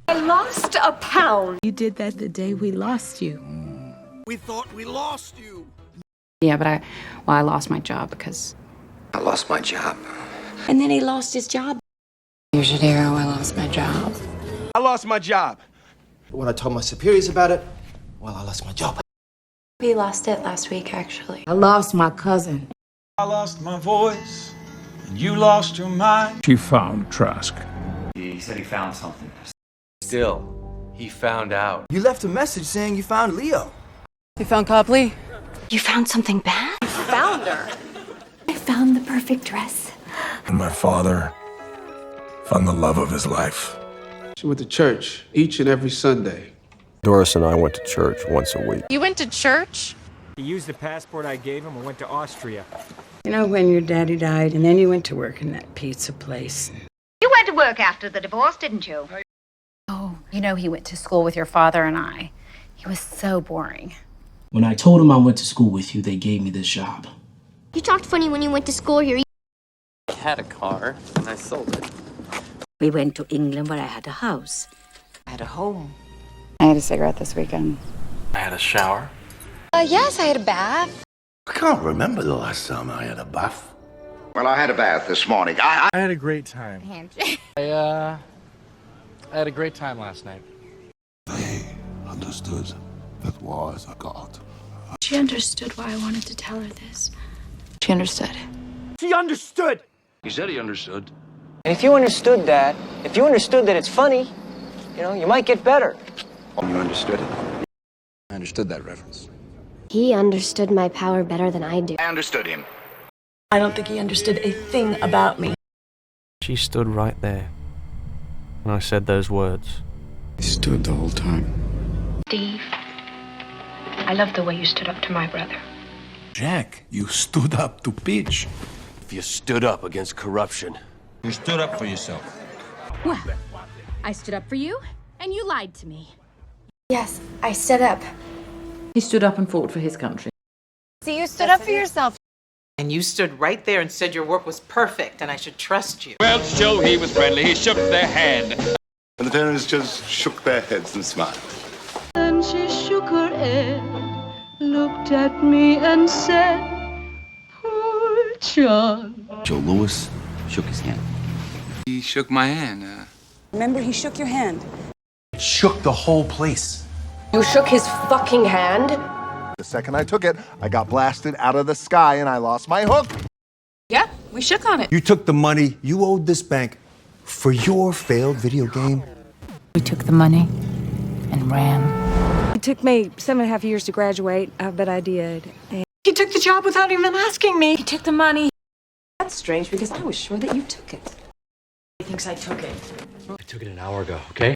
I lost a pound. You did that the day we lost you. We thought we lost you. Yeah, but I lost my job because... I lost my job. And then he lost his job. You should hear how I lost my job. I lost my job. When I told my superiors about it, well, I lost my job. We lost it last week, actually. I lost my cousin. I lost my voice, and you lost your mind. She found Trask. He said he found something. Still, he found out. You left a message saying you found Leo. You found Copley? You found something bad? Found her. I found the perfect dress. And my father found the love of his life. She went to church each and every Sunday. Doris and I went to church once a week. You went to church? He used the passport I gave him and went to Austria. You know, when your daddy died and then you went to work in that pizza place. You went to work after the divorce, didn't you? Oh, you know he went to school with your father and I. He was so boring. When I told him I went to school with you, they gave me this job. You talked funny when you went to school here. I had a car, and I sold it. We went to England where I had a house. I had a home. I had a cigarette this weekend. I had a shower. Yes, I had a bath. I can't remember the last time I had a bath. Well, I had a bath this morning. I had a great time. I had a great time last night. They understood that war is a god. She understood why I wanted to tell her this. She understood. She understood. He said he understood. And if you understood that it's funny, you might get better. You understood it? I understood that reference. He understood my power better than I do. I understood him. I don't think he understood a thing about me. She stood right there, and I said those words. He stood the whole time. Steve, I love the way you stood up to my brother. Jack, you stood up to Peach. If you stood up against corruption. You stood up for yourself. Well, I stood up for you, and you lied to me. Yes, I stood up. He stood up and fought for his country. So you stood up for yourself. And you stood right there and said your work was perfect and I should trust you. Well, still he was friendly. He shook their hand. And the parents just shook their heads and smiled. And she shook her head, looked at me and said, "Poor John." Joe Louis shook his hand. He shook my hand. Remember, he shook your hand. It shook the whole place. You shook his fucking hand? The second I took it, I got blasted out of the sky and I lost my hook. Yeah, we shook on it. You took the money you owed this bank for your failed video game. We took the money and ran. It took me 7.5 years to graduate, but I did. And He took the job without even asking me. He took the money. That's strange because I was sure that you took it. He thinks I took it. I took it an hour ago, okay?